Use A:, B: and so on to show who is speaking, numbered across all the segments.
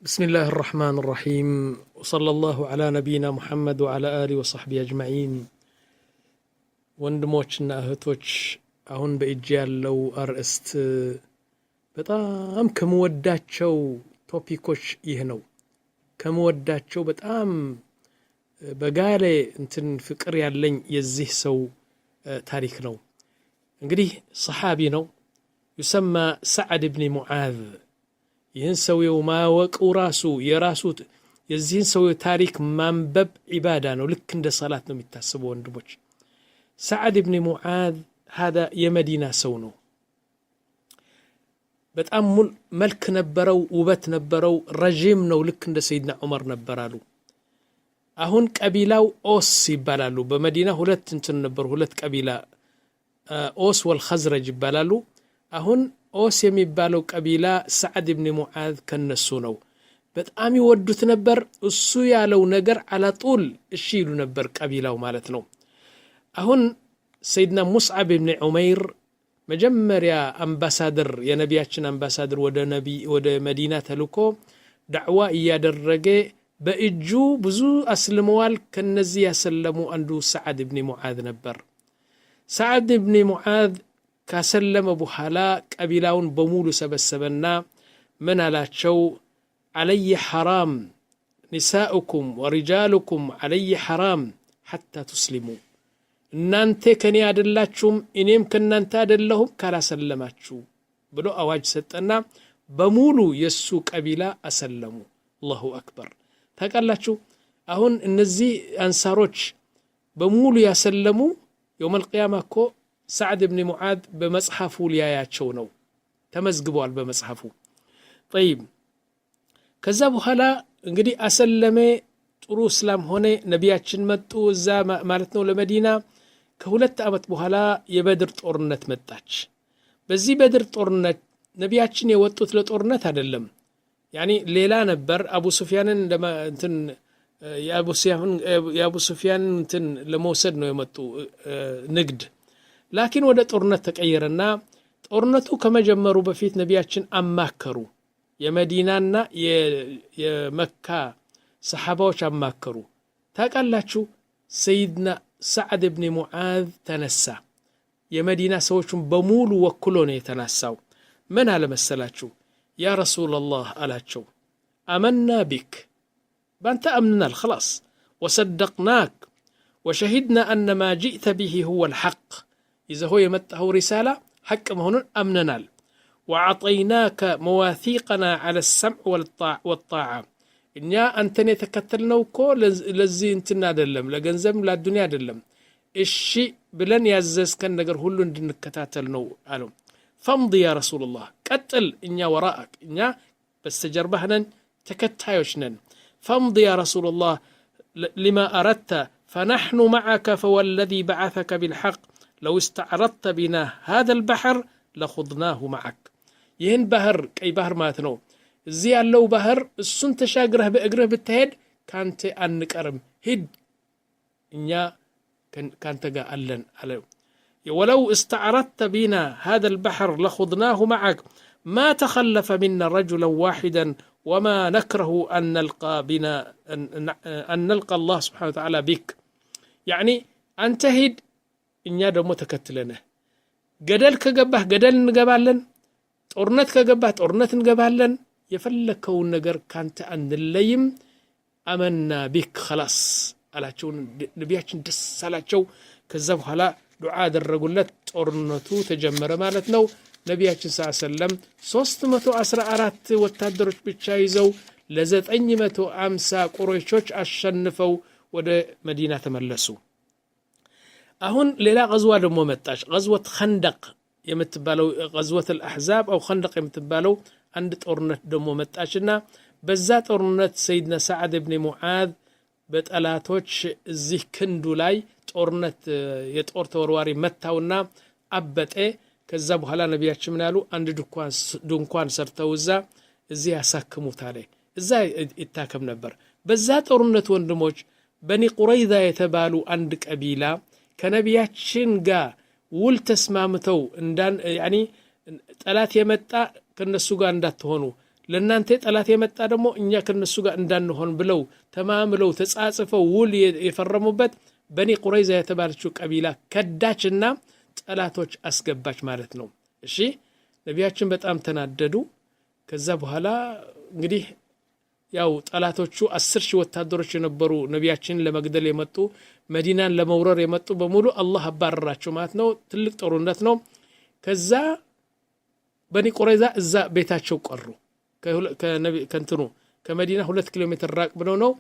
A: بسم الله الرحمن الرحيم وصلى الله على نبينا محمد وعلى آله وصحبه أجمعين ወንድሞችና እህቶች አሁን በእጅ ያለው አርእስት በጣም ከመወዳቸው ቶፒኮች ይህ ነው። ከመወዳቸው በጣም በጋለ እንትን ፍቅር ያለኝ የዚህ ሰው ታሪክ ነው። እንግዲህ ሰሃቢ ነው። يسمى سعد بن معاذ። ይህን ሰውየው ማወቁ ራሱ የራሱ የዚህን ሰውየው ታሪክ ማንበብ ዒባዳ ነው። ልክ እንደ ሰላት ነው የሚታሰበው ወንድሞች። سعد بن معاذ هذا የመዲና ሰው ነው። በጣም መልክ ነበረው፣ ውበት ነበረው፣ ረጅም ነው። ልክ እንደ ሰይድና ዑመር ነበራሉ። አሁን ቀቢላው ኦስ ይባላሉ። በመዲና ሁለት እንትን ነበሩ፣ ሁለት ቀቢላ ኦስ ወልኸዝረጅ ይባላሉ። አሁን ኦስ የሚባለው ቀቢላ ሰዓድ ብን ሙዓዝ ከነሱ ነው። በጣም ይወዱት ነበር። እሱ ያለው ነገር አላጡል እሺ ይሉ ነበር፣ ቀቢላው ማለት ነው። አሁን ሰይድና ሙስዓብ ብን ዑመይር መጀመሪያ አምባሳደር የነቢያችን አምባሳደር ወደ መዲና ተልኮ ዳዕዋ እያደረገ በእጁ ብዙ አስልመዋል። ከነዚህ ያሰለሙ አንዱ ሰዓድ ብን ሙዓዝ ነበር። ሰዓድ ብን ሙዓዝ ካሰለመ በኋላ ቀቢላውን በሙሉ ሰበሰበና ምን አላቸው? አለይ ሐራም ኒሳኡኩም ወሪጃሉኩም አለይ ሐራም ሐታ ትስሊሙ። እናንተ ከኔ አይደላችሁም እኔም ከናንተ አይደለሁም ካላሰለማችሁ ብሎ አዋጅ ሰጠና በሙሉ የሱ ቀቢላ አሰለሙ። አላሁ አክበር። ታውቃላችሁ አሁን እነዚህ አንሳሮች በሙሉ ያሰለሙ የውመል ቂያማ እኮ ሰዓድ ብን ሙዓዝ በመጽሐፉ ሊያያቸው ነው፣ ተመዝግቧል በመጽሐፉ። ጠይብ ከዛ በኋላ እንግዲህ አሰለመ፣ ጥሩ እስላም ሆነ። ነቢያችን መጡ እዛ ማለት ነው ለመዲና። ከሁለት ዓመት በኋላ የበድር ጦርነት መጣች። በዚህ በድር ጦርነት ነቢያችን የወጡት ለጦርነት አይደለም፣ ያኒ ሌላ ነበር። አቡ ሱፊያንን እንትን የአቡ ሱፊያን እንትን ለመውሰድ ነው የመጡ ንግድ። ላኪን ወደ ጦርነት ተቀየረና ጦርነቱ ከመጀመሩ በፊት ነቢያችን አማከሩ። የመዲናና የመካ ሰሓባዎች አማከሩ። ታውቃላችሁ ሰይድና ሰዓድ ብን ሙዓዝ ተነሳ። የመዲና ሰዎችን በሙሉ ወክሎ ነው የተነሳው። ምን አለመሰላችሁ? ያ ረሱላላህ አላቸው፣ አመና ቢክ ባንተ አምንናል خلاص ወሰደቅናክ ወሸሂድና አነ ማ ጅእተ ብሂ ሁወ ልሐቅ። ይዘሆ የመጣኸው ሪሳላ ሐቅ መሆኑን አምነናል። ወዓጠይናከ መዋቲቀና ዐለ ሰምዕ ወጣዓ። እኛ አንተን የተከተልነው እኮ ለዚህ እንትን አይደለም፣ ለገንዘብ ለዱንያ አይደለም። እሺ ብለን ያዘዝከን ነገር ሁሉ እንድንከታተል ነው አለው። ፈምድ ያ ረሱላላህ፣ ቀጥል፣ እኛ ወራአክ፣ እኛ በስተጀርባህ ነን፣ ተከታዮች ነን። ፈምድ ያ ረሱላላህ ሊማ አረድተ ፈነሕኑ መዓከ ፈወለዚ በዓተከ ቢልሐቅ ለው እስተዕረድተ ቢና ሃዘል በሕር ለኹድናሁ መዓክ። ይህን ባህር ቀይ ባህር ማለት ነው፣ እዚህ ያለው ባህር እሱን ተሻግረህ በእግርህ ብትሄድ ካንተ አንቀርም፣ ሂድ፣ እኛ ካንተ ጋር አለን አለ። ወለው እስተዕረድተ ቢና ሃዘል በሕር ለኹድናሁ መዓክ ማ ተኸለፈ ሚና ረጁለን ዋሒደን ወማ ነክረሁ አን ነልቃ አላህ ስብሓነሁ ወተዓላ ቢክ። ያዕኒ አንተ ሂድ፣ እኛ ደግሞ ተከትለነህ። ገደል ከገባህ ገደል እንገባለን፣ ጦርነት ከገባህ ጦርነት እንገባለን። የፈለከውን ነገር ካንተ አንለይም። አመና ቢክ ኸላስ አላቸው። ነቢያችን ደስ አላቸው። ከዛ በኋላ ዱዓ አደረጉለት። ጦርነቱ ተጀመረ ማለት ነው። ነቢያችን ሰለም 314 ወታደሮች ብቻ ይዘው ለ950 ቁረይሾች አሸንፈው ወደ መዲና ተመለሱ። አሁን ሌላ ቀዝዋ ደግሞ መጣች። ቀዝወት ኸንደቅ የምትባለው ቀዝወት አልአሕዛብ አው ኸንደቅ የምትባለው አንድ ጦርነት ደግሞ መጣችና በዛ ጦርነት ሰይድና ሰዓድ ብን ሙዓዝ በጠላቶች እዚህ ክንዱ ላይ ጦርነት የጦር ተወርዋሪ መታውና አበጠ። ከዛ በኋላ ነቢያችን ምን አሉ? አንድ ድንኳን ሰርተው እዚህ ያሳክሙት አለ። እዛ ይታከም ነበር። በዛ ጦርነት ወንድሞች በኒ ቁረይዛ የተባሉ አንድ ቀቢላ ከነቢያችን ጋር ውል ተስማምተው ጠላት የመጣ ከነሱ ጋር እንዳትሆኑ ለናንተ ጠላት የመጣ ደግሞ እኛ ከነሱ ጋር እንዳንሆን ብለው ተማምለው ተጻጽፈው ውል የፈረሙበት በኒ ቁረይዛ የተባለችው ቀቢላ ከዳችና ጠላቶች አስገባች ማለት ነው። እሺ ነቢያችን በጣም ተናደዱ። ከዛ በኋላ እንግዲህ ያው ጠላቶቹ 10,000 ወታደሮች የነበሩ ነቢያችንን ለመግደል የመጡ መዲናን ለመውረር የመጡ በሙሉ አላህ አባረራቸው ማለት ነው። ትልቅ ጦርነት ነው። ከዛ በኒ ቁረይዛ እዛ ቤታቸው ቀሩ። ከእንትኑ ከመዲና 2 ኪሎ ሜትር ራቅ ብለው ነው።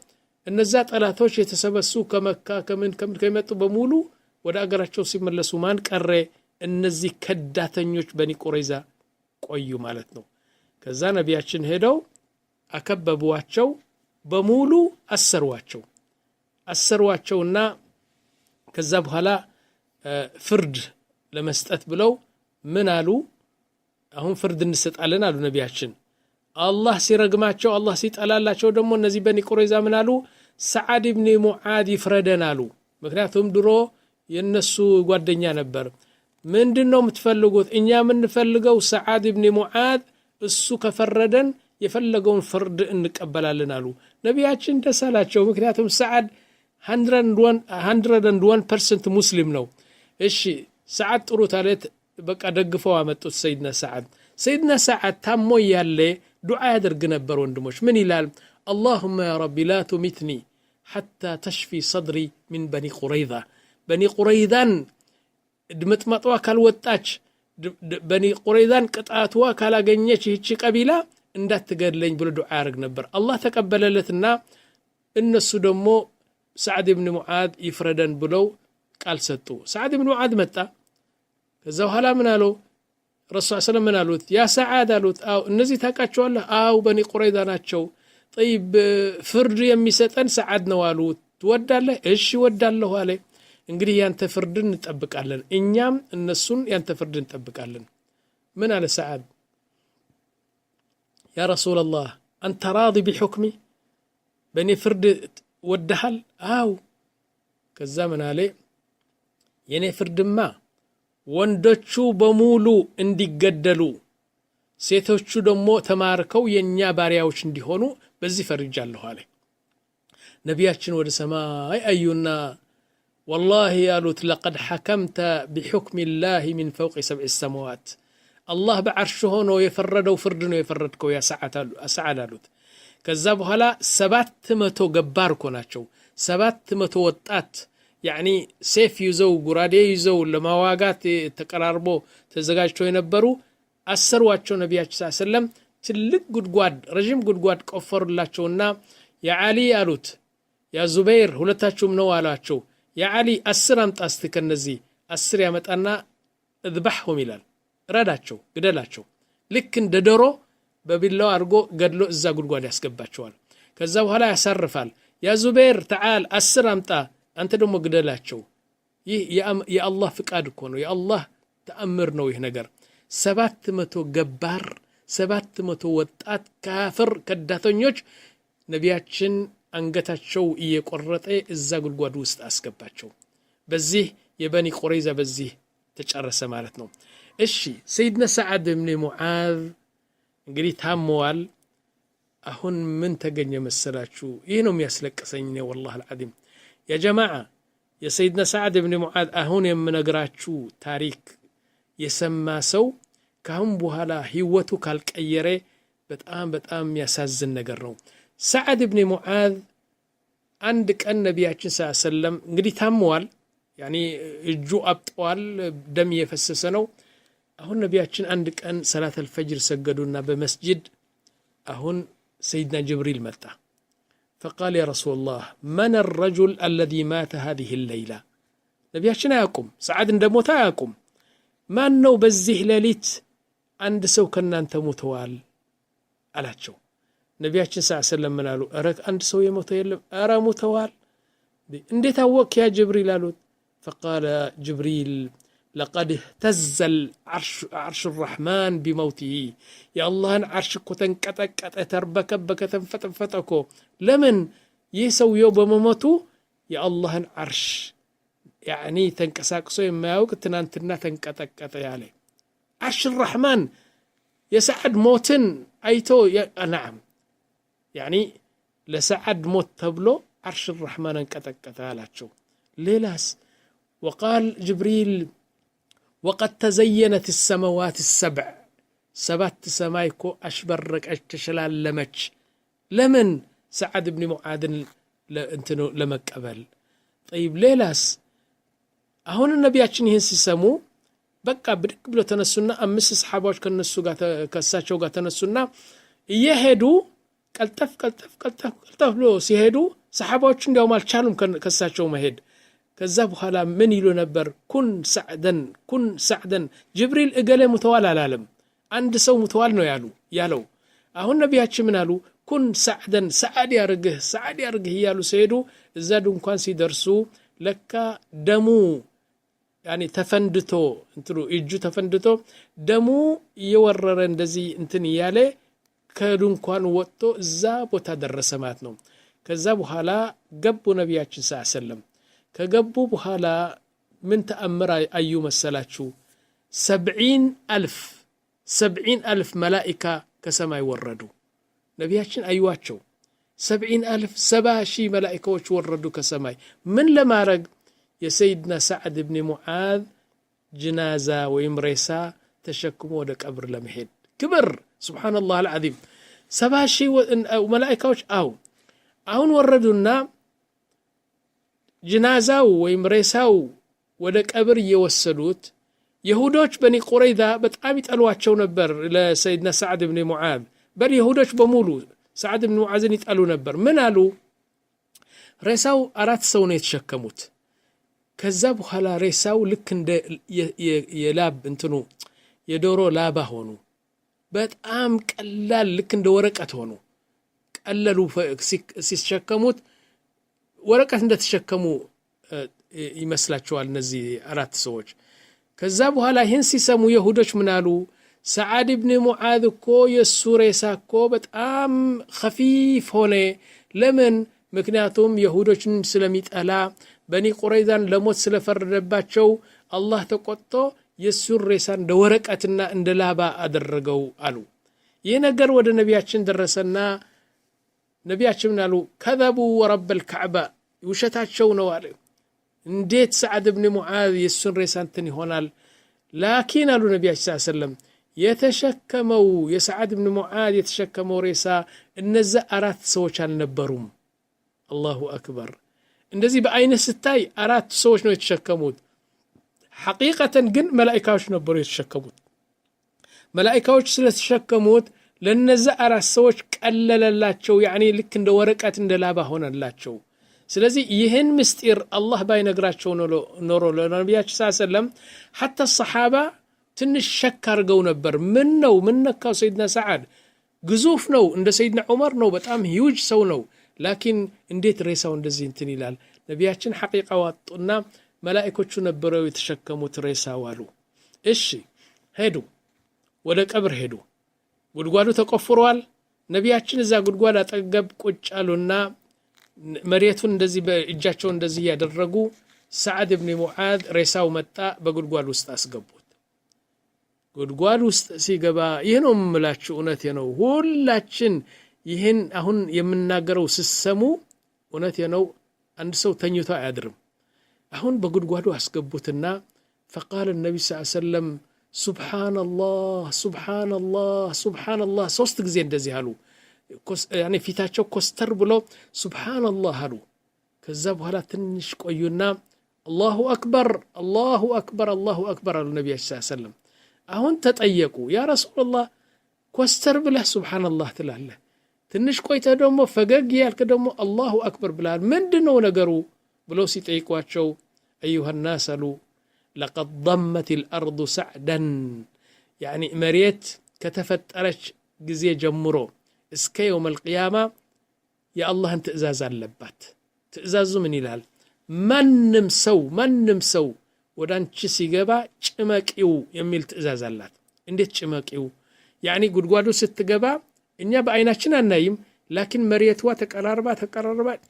A: እነዛ ጠላቶች የተሰበሱ ከመካ ከምን ከመጡ በሙሉ ወደ አገራቸው ሲመለሱ ማን ቀረ? እነዚህ ከዳተኞች በኒ ቁረይዛ ቆዩ ማለት ነው። ከዛ ነቢያችን ሄደው አከበቧቸው፣ በሙሉ አሰሯቸውና ከዛ በኋላ ፍርድ ለመስጠት ብለው ምን አሉ? አሁን ፍርድ እንሰጣለን አሉ ነቢያችን። አላህ ሲረግማቸው አላህ ሲጠላላቸው ደግሞ እነዚህ በኒ ቁረይዛ ምን አሉ? ሰዓድ ኢብኑ ሙዓዝ ይፍረደን አሉ። ምክንያቱም ድሮ የነሱ ጓደኛ ነበር። ምንድነው የምትፈልጉት? እኛ የምንፈልገው ሰዓድ ኢብኑ ሙዓዝ እሱ ከፈረደን የፈለገውን ፍርድ እንቀበላለን አሉ። ነቢያችን ደስ አላቸው። ምክንያቱም ሰዓድ 101% ሙስሊም ነው። እሺ ሰዓድ ጥሩ ታለት በቃ ደግፈው አመጡት ሰይድና ሰዓድ ታሞ ያለ ዱዓ ያደርግ ነበር። ወንድሞች ምን ይላል? اللهم يا رب لا تمتني حتى تشفي صدري من بني قريظة بني قريظان ድምጥማጥዋ ካልወጣች በኒ ቁረይዛን ቅጣትዋ ካላገኘች ይህች ቀቢላ እንዳትገድለኝ ብሎ ዱዓ ያደርግ ነበር። አላህ ተቀበለለትና እነሱ ደግሞ ሰዓድ ኢብኑ ሙዓዝ ይፍረደን ብለው ቃል ሰጡ። ሰዓድ ኢብኑ ሙዓዝ መጣ። ከዛ በኋላ ምን አለው? ረሱል ሰለላሁ ምን አሉት? ያ ሰዓድ አሉት። አው እነዚህ ታውቃቸዋለህ? አው በኒ ቁረይዛ ናቸው። طيب ፍርድ የሚሰጠን ሰዓድ ነው አሉት። ትወዳለህ? እሺ ወዳለሁ አለ። እንግዲህ ያንተ ፍርድን እንጠብቃለን፣ እኛም እነሱን ያንተ ፍርድን እንጠብቃለን። ምን አለ ሰዓድ? ያ ረሱላላህ አንተ راضي بحكمي በኔ ፍርድ ወደሃል? አው። ከዛ ምን አለ? የኔ ፍርድማ ወንዶቹ በሙሉ እንዲገደሉ ሴቶቹ ደግሞ ተማርከው የኛ ባሪያዎች እንዲሆኑ በዚህ ፈርጃለሁ አለ። ነቢያችን ወደ ሰማይ አዩና والله ያሉት لقد حكمت بحكم الله من فوق 7 السماوات الله بعرش ሆኖ የፈረደው ፍርድ ነው የፈረድከው ያ ሰዓድ አሉት። ከዛ በኋላ 700 ገባር እኮ ናቸው። 700 ወጣት ያኒ ሴፍ ይዘው ጉራዴ ይዘው ለማዋጋት ተቀራርቦ ተዘጋጅተው የነበሩ አሰሯቸው። ነቢያችን ሰለም ትልቅ ጉድጓድ ረጅም ጉድጓድ ቆፈሩላቸውና ያ አሊ አሉት ያ ዙበይር ሁለታችሁም ነው አላቸው። ያ አሊ 10 አምጣ እስቲ ከነዚህ 10 ያመጣና እذبحهم ይላል። ረዳቸው፣ ግደላቸው። ልክ እንደ ዶሮ በቢላው አድርጎ ገድሎ እዛ ጉድጓድ ያስገባቸዋል። ከዛ በኋላ ያሳርፋል። ያ ዙበይር ተዓል 10 አምጣ አንተ ደግሞ ግደላቸው። ይህ የአላህ ፍቃድ እኮ ነው፣ የአላህ ተአምር ነው ይህ ነገር። 700 ገባር 700 ወጣት ካፍር ከዳተኞች ነቢያችን አንገታቸው እየቆረጠ እዛ ጉድጓድ ውስጥ አስገባቸው። በዚህ የበኒ ቁረይዛ በዚህ ተጨረሰ ማለት ነው። እሺ ሰይድና ሰዓድ ኢብኑ ሙዓዝ እንግዲህ ታመዋል። አሁን ምን ተገኘ መሰላችሁ? ይህ ነው የሚያስለቅሰኝ ነው والله العظيم يا جماعه የሰይድና ሰዓድ ኢብኑ ሙዓዝ አሁን የምነግራችሁ ታሪክ የሰማ ሰው ካሁን በኋላ ህይወቱ ካልቀየረ በጣም ያሳዝን ነገር ነው። ሰዓድ ኢብኑ ሙዓዝ አንድ ቀን ነቢያችን ሰለም እንግዲህ ታመዋል። ያኒ እጁ አብጧል፣ ደም እየፈሰሰ ነው። አሁን ነቢያችን አንድ ቀን ሰላት አልፈጅር ሰገዱና በመስጂድ አሁን ሰይድና ጅብሪል መጣ። فقال يا رسول الله من الرجل الذي مات هذه الليلة ነቢያችን አያውቁም፣ ሰዓድ እንደሞተ አያውቁም። ማን ነው በዚህ ሌሊት አንድ ሰው ከናንተ ሞተዋል አላቸው። ነቢያችን ሰለም ምን አሉ? ኧረ አንድ ሰው የሞተ የለም፣ ኧረ ሞተዋል። እንዴት አወቅ ያ ጅብሪል አሉት። فقال جبريل لقد اهتز العرش الرحمن بموته يا الله عرش كو تنقطقط تربكبك تنفتفتكو لمن يسو يوم بموتو يا الله عرش يعني تنقساقسو يماوق تنانتنا تنقطقط ياله عرش الرحمن የሰዓድ ሞትን አይቶ ነዓም ያኒ ለሰዓድ ሞት ተብሎ عرش الرحمن انቀጠቀጠ አላቸው ሌላስ وقال جبريل وقد تزينت السماوات السبع سبات سمايكو أشبرك تشلالمች لمن سعد بن معاذ انتنو لمقبل طيب ሌላስ አሁን ነቢያችን ይህን ሲሰሙ በቃ ብድቅ ብሎ ተነሱና አምስት ሰሃባዎች ከነሱ ጋር ከሳቸው ጋር ተነሱና እየሄዱ ቀልጠፍ ብሎ ሲሄዱ ሰሃባዎች እንዲያውም አልቻሉም ከሳቸው መሄድ ከዛ በኋላ ምን ይሉ ነበር ኩን ሰዕደን ጅብሪል እገለ ሙተዋል አላለም አንድ ሰው ሙተዋል ነው ያለው አሁን ነቢያችን ምን አሉ ኩን ሰዕደን ሰዓድ ያርግህ ያሉ ሲሄዱ እዛ ድንኳን ሲደርሱ ለካ ደሙ ያኒ ተፈንድቶ እንትሩ እጁ ተፈንድቶ ደሙ እየወረረ እንደዚህ እንትን ያለ ከድንኳን ወጥቶ እዛ ቦታ ደረሰ ማለት ነው ከዛ በኋላ ገቡ ነቢያችን ሰለላሁ ከገቡ በኋላ ምን ተአምር አዩ መሰላችሁ 70,000 መላእክት ከሰማይ ወረዱ ነቢያችን አዩዋቸው 70,000 መላእክቶች ወረዱ ከሰማይ ምን ለማረግ የሰይድና ሰዓድ ኢብኑ ሙዓዝ ጅናዛ ወይም ሬሳ ተሸክሞ ወደ ቀብር ለመሄድ ክብር ሱብሃንአላህ አልዓዚም 70,000 መላእክቶች አሁን ወረዱና ጅናዛው ወይም ሬሳው ወደ ቀብር እየወሰዱት ይሁዶች በኒ ቁረይዛ በጣም ይጠሏቸው ነበር ለሰይድና ሰዓድ ኢብኑ ሙዓዝ በይሁዶች በሙሉ ሰዓድ ኢብኑ ሙዓዝን ይጠሉ ነበር ምን አሉ ሬሳው 4 ሰው ነው የተሸከሙት ከዛ በኋላ ሬሳው ልክ እንደ የላብ እንትኑ የዶሮ ላባ ሆኑ በጣም ቀላል ልክ እንደ ወረቀት ሆኑ ቀለሉ ሲሸከሙት ወረቀት እንደተሸከሙ ይመስላቸዋል እነዚህ 4 ሰዎች ከዛ በኋላ ይህን ሲሰሙ ይሁዶች ምን አሉ ሰዓድ ኢብኑ ሙዓዝ እኮ የሱ ሬሳ እኮ በጣም خفيف ሆነ ለምን ምክንያቱም ይሁዶችን ስለሚጠላ በኒ ቁረይዛን ለሞት ስለፈረደባቸው አላህ ተቆጥቶ የሱ ሬሳ እንደ ወረቀትና እንደ ላባ አደረገው አሉ ይህ ነገር ወደ ነቢያችን ደረሰና ነቢያችን አሉ ከذቡ ወረብ الكعبة ውሸታቸው ነው አለ እንዴት ሰዓድ ኢብኑ ሙዓዝ የሱን ሬሳ እንትን ይሆናል ላኪን አሉ ነቢያችን ሰለላሁ የተሸከመው የሰዓድ ኢብኑ ሙዓዝ የተሸከመው ሬሳ እነዛ 4 ሰዎች አልነበሩም አላሁ አክበር እንደዚህ በአይነ ስታይ 4 ሰዎች ነው የተሸከሙት ሐቂቀተን ግን መላእክቶች ነበሩ የተሸከሙት መላእክቶች ስለተሸከሙት ለነዛ 4 ሰዎች ቀለለላቸው ያኒ ልክ እንደ ወረቀት እንደ ላባ ሆነላቸው ስለዚህ ይህን ምስጢር አላህ ባይነግራቸው ኖሮ ለነቢያችን ሰለላሁ حتى الصحابه ትንሽ ሸክ አርገው ነበር ምን ነካው ሰይድና ሰዓድ ግዙፍ ነው እንደ ሰይድና ዑመር ነው በጣም ሂውጅ ሰው ነው ላኪን እንዴት ሬሳው እንደዚህ እንትን ይላል ነቢያችን ሐቂቃ ወጡና መላእክቶቹ ነበረው የተሸከሙት ሬሳው አሉ እሺ ሄዱ ወደ ቀብር ሄዱ ጉድጓዱ ተቆፍሯል ነቢያችን እዛ ጉድጓድ አጠገብ ቁጭ አሉና መሬቱን እንደዚህ በእጃቸው እንደዚህ ያደረጉ ሰዓድ ኢብኑ ሙዓዝ ሬሳው መጣ በጉድጓድ ውስጥ አስገቡት ጉድጓድ ውስጥ ሲገባ ይሄ ነው የምላችሁ እውነቴ ነው ሁላችን ይሄን አሁን የምናገረው ሲሰሙ እውነቴ ነው አንድ ሰው ተኝቶ አያድርም አሁን በጉድጓዱ አስገቡትና فقال النبي صلى الله عليه وسلم سبحان الله 3 ጊዜ እንደዚህ አሉ ያኔ ፊታቸው ኮስተር ብሎ سبحان الله አሉ ከዛ በኋላ ትንሽ ቆዩና الله اكبر አሉ ነብዩ ሰለላሁ ዐለይሂ ወሰለም አሁን ተጠየቁ ያ ረሱላህ ኮስተር ብለህ سبحان الله ትላለህ ትንሽ ቆይተ ደግሞ ፈገግ ያልክ ደግሞ الله اكبر ብለሃል ምንድነው ነገሩ ብለው ሲጠይቋቸው ايها الناس لقد ضمت الارض سعدا يعني مريت ከተፈጠረች ጊዜ ጀምሮ እስከ يوم القيامه يا الله انت ትእዛዝ አለባት ትእዛዙ ምን ይላል ማንም ሰው ወዳንቺ ሲገባ ጭመቂው የሚል ትእዛዝ አላት እንዴት ጭመቂው يعني ጉድጓዱ ስትገባ እኛ በአይናችን አናይም ላኪን መሬቷ ተቀራርባ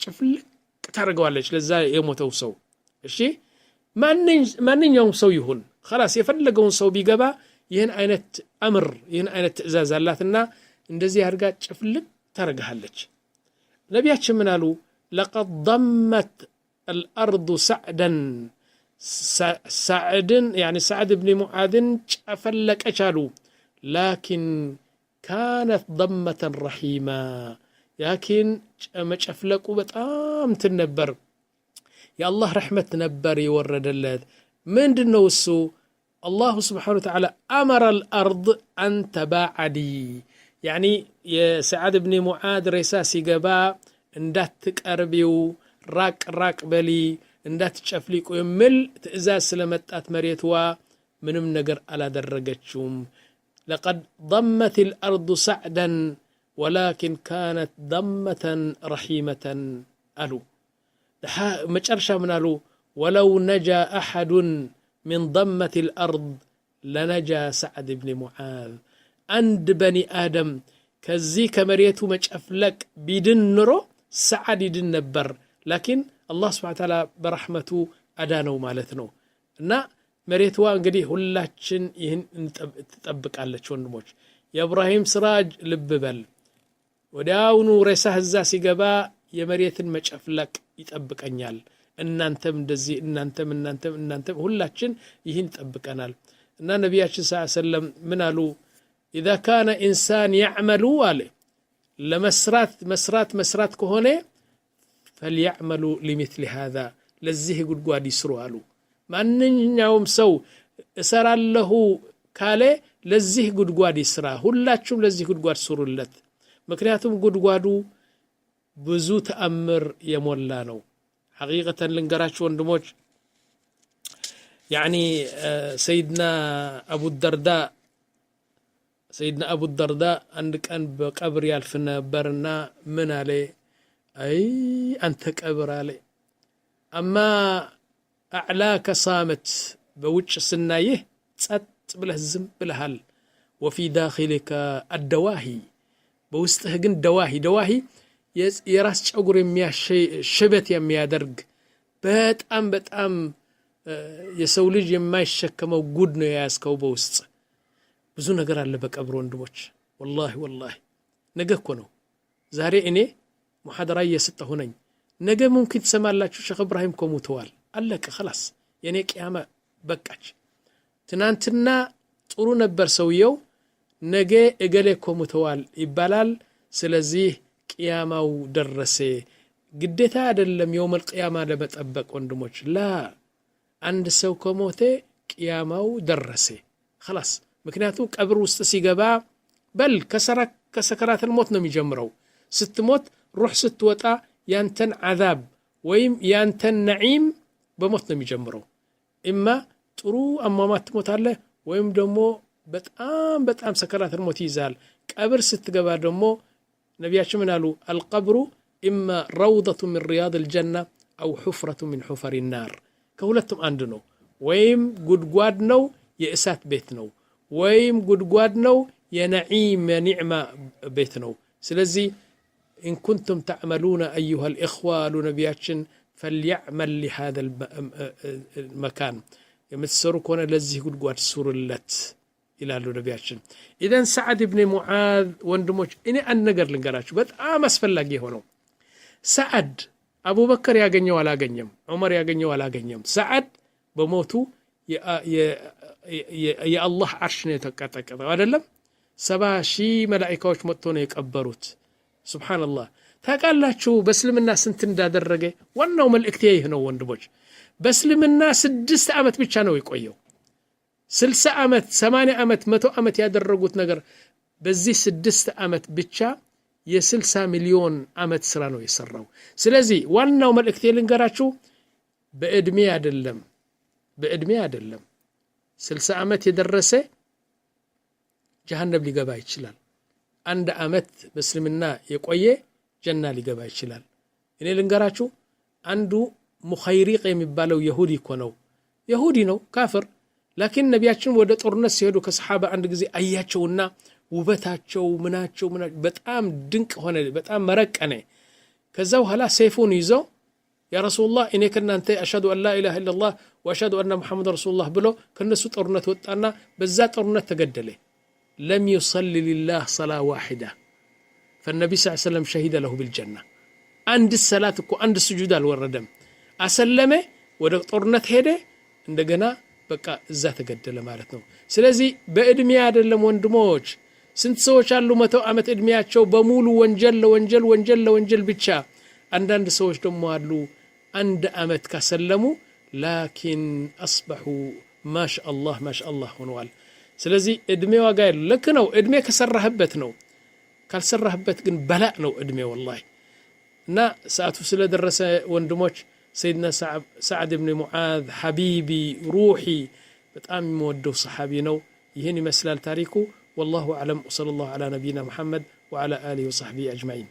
A: ጭፍልቅ ታርገዋለች ለዛ የሞተው ሰው እሺ ማንኛውም ሰው ይሁን خلاص የፈለገውን ሰው ቢገባ ይህን አይነት አምር ይህን አይነት ትእዛዝ አላትና እንደዚህ አድርጋ ጭፍልቅ ታረጋለች ነቢያችን ምን አሉ لقد ضمت الأرض سعدا سعد يعني سعد بن معاذ ጨፈለቀ ቻሉ لكن كانت ضمة رحيمة لكن መጨፍለቁ በጣም ትነበር የአላህ ረሕመት ነበር ይወረደለት ምንድነው እሱ الله سبحانه وتعالى أمر الأرض أن تباعدي يعني يا سعد بن معاذ رساسي قبا اندات تقربيو راق بلي اندات تشفليكو يمل تئزاز سلمتات مريتوا منم نقر على درجتشوم لقد ضمت الأرض سعدا ولكن كانت ضمة رحيمة ألو مجرشا من ألو ولو نجا أحد من ضمة الأرض لنجا سعد بن معاذ عند بني آدم كزي كمريتو مجأفلك بيدن نرو سعد يدن نبر لكن الله سبحانه وتعالى برحمته أدانو مالتنو نا مريتوا انقدي هلاتشن يهن تطبق على وندموش يا إبراهيم سراج لببل وداونو ريساه الزاسي قبا يا مريتن مجأفلك يتطبق أنيال እናንተም እንደዚህ እናንተም ሁላችን ይህን ጠብቀናል እና ነብያችን ሰለላሁ ዐለይሂ ወሰለም ምን አሉ اذا كان انسان يعمل على መስራት ከሆነ فليعملوا لمثل هذا ለዚህ ጉድጓድ ይስሩ አሉ ማንኛውም ሰው እሰራለሁ ካለ ለዚህ ጉድጓድ ይስራ ሁላችሁም ለዚህ ጉድጓድ ስሩለት ምክንያቱም ጉድጓዱ ብዙ ተአምር የሞላ ነው حقيقة لنقراش وندموج يعني سيدنا أبو الدرداء عندك أن بقبر يالفنا برنا من عليه أي أنت قبر عليه أما أعلاك صامت بوجه سنايه تسات بله الزم بالهل وفي داخلك الدواهي بوسته جن دواهي የራስ ጸጉር ሽበት የሚያደርግ በጣም የሰው ልጅ የማይሸከመው ጉድ ነው ያስከው በውስጥ ብዙ ነገር አለ በቀብር ወንድሞች والله ነገ እኮ ነው ዛሬ እኔ ሙሐደራ እየሰጠሁ ነኝ ነገ ሙምኪን ትሰማላችሁ ሼኽ ኢብራሂም ኮሙተዋል አለቀ خلاص የኔ ቂያማ በቃች ትናንትና ጥሩ ነበር ሰውየው ነገ እገሌ ኮሙተዋል ይባላል ስለዚህ ቅያማው ደረሰ ግዴታ አይደለም የውመል ቅያማ ለመጠበቅ ወንድሞች ላ አንድ ሰው ከሞተ ቅያማው ደረሰ خلاص ምክንያቱም ቀብር ውስጥ ሲገባ በል ከሰከራት الموت ነው የሚጀምረው ስትሞት ሩህ ስትወጣ ያንተን عذاب ወይም ያንተን ነዒም በሞት ነው የሚጀምረው ኢማ ጥሩ አሟሟት ትሞታለህ ወይም ደግሞ በጣም ሰከራት الموت ይዛል ቀብር ስትገባ ደግሞ نبياتش من قالوا القبر إما روضة من رياض الجنة أو حفرة من حفر النار كولتم عندنا ويم قد نو يأسات بيتنو ويم قد نو ينعيم نعمة بيتنو سلزي إن كنتم تعملون أيها الإخوة نبياتش فليعمل لهذا المكان يمتسروا كون لزي قد سور اللت إلى نبياتشن إذن سعد بن معاذ وندموش إني أنقر لنقراتش بتقام أسفل هونو سعد أبو بكر ياغنيو ولا غنيم عمر ياغنيو ولا غنيم سعد بموتو يا الله عرشني تقطقط አይደለም 70,000 መላእክቶች መጥተው ነው የቀበሩት سبحان الله ታቃላችሁ በእስልምና ስንት እንዳደረገ ዋናው መልእክቴ ይህ ነው ወንድሞች በእስልምና 6 ዓመት ብቻ ነው የቆየው 60 ዓመት 80 ዓመት 100 ዓመት ያደረጉት ነገር በዚህ 6 ዓመት ብቻ የ60 ሚሊዮን ዓመት ስራ ነው የሰራው ስለዚህ ዋናው መልእክቴ ልንገራችሁ በእድሜ አይደለም 60 ዓመት የደረሰ ጀሃነም ሊገባ ይችላል አንድ ዓመት በእስልምና የቆየ ጀና ሊገባ ይችላል እኔ ልንገራችሁ አንዱ ሙኸይሪቅ የሚባለው ይሁዲ ነው ካፍር لكن ነቢያችን ወደ ጦርነት ሲሄዱ ከሰሃባ አንድ ጊዜ አያቸውና ውበታቸው ምናቸው በጣም ድንቅ ሆነ በጣም መረቀነ ከዛው ኋላ ሰይፉን ይዞ يا رسول الله إني كنا أنت أشهد أن لا إله إلا الله وأشهد أن محمد رسول الله بلو كنا سطرنا وطعنا بالذات طرنا تقدله لم يصلي لله صلاة واحدة فالنبي صلى الله عليه وسلم شهد له بالجنة عند الصلاة عند السجود الوردم أسلمه وده طرنا هيده عندنا بقى الذات تقدله مالتنا سلازي بإدمي عدلم وندموج سنت سوش على 100 ዓመት እድሜያቸው በሙሉ ወንጀል ብቻ አንዳንድ ሰዎች ደግሞ አሉ አንድ ዓመት ካሰለሙ ላኪን አስበሑ ማሻአላህ ሆነዋል ስለዚህ እድሜ ዋጋ ያለው ለክ ነው እድሜ ከሰራህበት ነው ካልሰራህበት ግን በላእ ነው እድሜ والله እና ሰዓቱ ስለደረሰ ወንድሞች سيدنا سعد بن معاذ حبيبي روحي በጣም የምወደው ሰሃቢ ነው ይሄን ይመስላል ታሪኩ والله أعلم وصلى الله على نبينا محمد وعلى آله وصحبه أجمعين